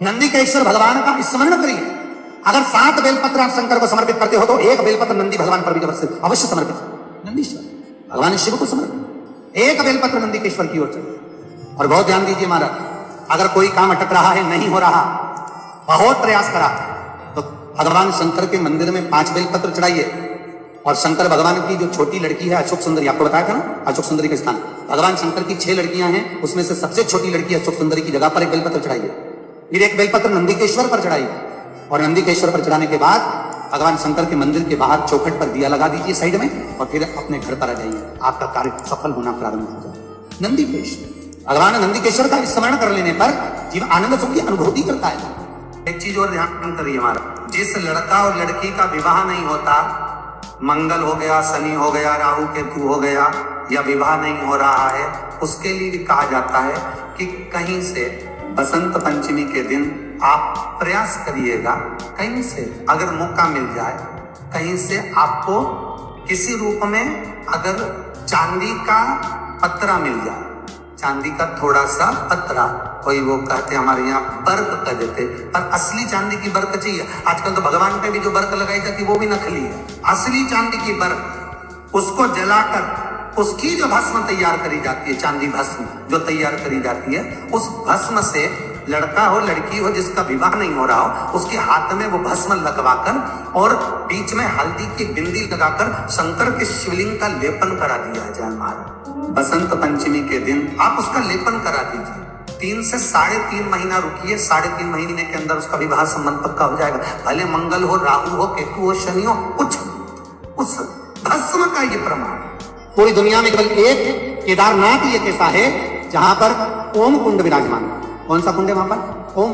नंदी केश्वर भगवान का स्मरण करिए। अगर 7 बेलपत्र आप शंकर को समर्पित करते हो तो 1 बेलपत्र नंदी भगवान पर भी अवश्य समर्पित। नंदीश्वर भगवान शिव को समर्पित 1 बेलपत्र नंदी केश्वर की ओर चले। और बहुत ध्यान दीजिए महाराज, अगर कोई काम अटक रहा है, नहीं हो रहा, बहुत प्रयास करा, तो भगवान शंकर के मंदिर में 5 बेलपत्र चढ़ाइए। और शंकर भगवान की जो छोटी लड़की है अशोक सुंदरी, आपको बताया था ना अशोक सुंदरी का स्थान, भगवान शंकर की 6 लड़कियां हैं, उसमें से सबसे छोटी लड़की अशोक सुंदरी की जगह पर 1 बेलपत्र चढ़ाइए। फिर 1 बेलपत्र नंदीकेश्वर पर चढ़ाइए। और नंदीकेश्वर पर चढ़ाने के बाद भगवान शंकर के मंदिर के बाहर चौखट पर दिया लगा दीजिए साइड में, और फिर अपने घर पर आ जाइए। आपका कार्य सफल होना प्रारंभ हो जाए। नंदीकेश्वर भगवान नंदीकेश्वर का स्मरण कर लेने पर जीव आनंद सुख की अनुभूति करता है। एक चीज और ध्यान करिए हमारा, जिस लड़का और लड़की का विवाह नहीं होता, मंगल हो गया, शनि हो गया, राहु केतु हो गया, या विवाह नहीं हो रहा है, उसके लिए भी कहा जाता है कि कहीं से बसंत पंचमी के दिन आप प्रयास करिएगा, कहीं से अगर मौका मिल जाए, कहीं से आपको किसी रूप में अगर चांदी का पत्रा मिल जाए, चांदी का थोड़ा सा पत्रा, कोई वो कहते हमारे यहाँ बर्क कह देते, पर असली चांदी की बर्क चाहिए। आजकल तो भगवान पे भी जो बर्क लगाई जाती है वो भी नकली है। असली चांदी की बर्क, उसको जलाकर उसकी जो भस्म तैयार करी जाती है, चांदी भस्म जो तैयार करी जाती है, उस भस्म से लड़का हो लड़की हो जिसका विवाह नहीं हो रहा हो, उसके हाथ में वो भस्म लगवाकर और बीच में हल्दी की बिंदी लगाकर शंकर के शिवलिंग का लेपन करा दिया जाए महाराज। बसंत पंचमी के दिन आप उसका लेपन करा दीजिए। 3 से 3.5 महीना रुकिए, 3.5 महीने के अंदर उसका विवाह संबंध पक्का हो जाएगा। भले मंगल हो, राहु हो, केतु हो, शनि हो, कुछ उस भस्म का ये प्रमाण। पूरी दुनिया में केवल एक केदारनाथ ये कैसा है जहां पर ओम कुंड विराजमान। कौन सा कुंड है वहां पर? ओम।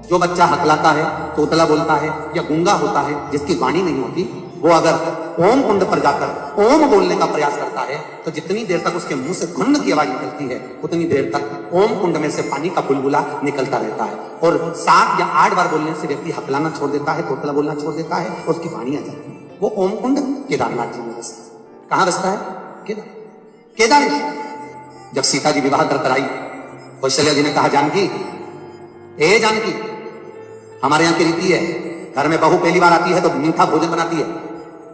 जो बच्चा हकलाता है, तोतला बोलता है या गूंगा होता है, जिसकी वाणी नहीं होती, वो अगर ओम कुंड पर जाकर ओम बोलने का प्रयास करता है तो जितनी देर तक उसके मुंह से घुन्न की आवाज निकलती है, उतनी देर तक ओम कुंड में से पानी का बुलबुला निकलता रहता है। और 7 या 8 बार बोलने से व्यक्ति हकलाना छोड़ देता है, तोतला बोलना छोड़ देता है, उसकी वाणी आ जाती है। वो ओम कुंड केदारनाथ जी में बसता है। कहां बसता है? केदारेश्वर। जब सीता जी विवाह कर आई, कौशल्या जी ने कहा, जानकी, ए जानकी, हमारे यहाँ की रीति है, घर में बहू पहली बार आती है तो मीठा भोजन बनाती है,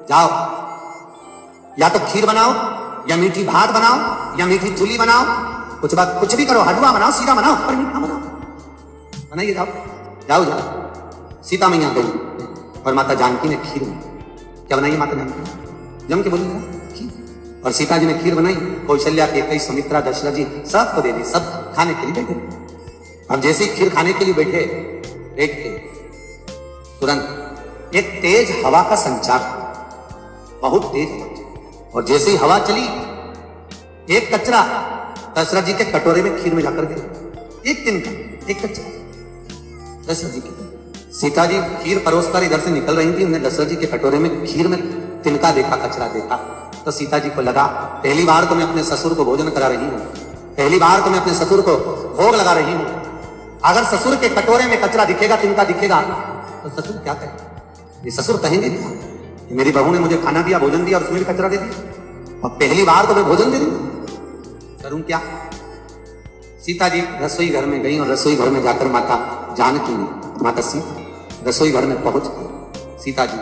जाओ या तो खीर बनाओ या मीठी भात बनाओ या मीठी चूली बनाओ, कुछ भी करो, हलवा बनाओ, सीधा बनाओ, पर मीठा बनाओ, बनाइए, जाओ जाओ जाओ। सीता मैया गई और माता जानकी ने खीर बनाई। क्या बनाई माता जानकी? जम के बोली खीर। और सीता जी ने खीर बनाई, कौशल्या, केकई, सुमित्रा, दशरथ जी सबको दे दी, सब खाने के लिए बैठे। अब जैसे ही खीर खाने के लिए बैठे, बैठ के तुरंत एक तेज हवा का संचार, बहुत तेज हवा, और जैसे ही हवा चली, एक कचरा दशरथ जी के कटोरे में खीर में जाकर गिरा। एक तिनका, एक कचरा दशरथ जी के। सीता जी खीर परोसकर इधर से निकल रही थी, उन्हें दशरथ जी के कटोरे में खीर में तिनका देखा, कचरा देखा, तो सीता जी को लगा, पहली बार तो मैं अपने ससुर को भोजन करा रही हूं, पहली बार तो मैं अपने ससुर को भोग लगा रही हूं। अगर ससुर के कटोरे में कचरा दिखेगा, तिनका दिखेगा, तो ससुर क्या कहेंगे? ये ससुर कहेंगे कि मेरी बहू ने मुझे खाना दिया, भोजन दिया और उसमें भी कचरा दे दिया, और पहली बार तो मैं भोजन दे रही, करूं क्या? सीता जी रसोई घर में गई और रसोई घर में जाकर माता जानकी ने, माता सीता रसोई घर में पहुंच गई। सीता जी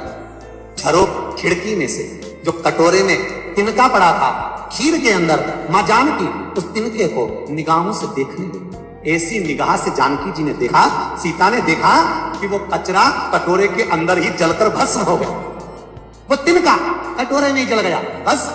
झरोख खिड़की में से जो कटोरे में तिनका पड़ा था खीर के अंदर, मां जानकी उस तिनके को निगाहों से देखने लगी। ऐसी निगाह से जानकी जी ने देखा, सीता ने देखा कि वो कचरा कटोरे के अंदर ही जलकर भस्म हो गया। वो तिनका कटोरे में ही जल गया, बस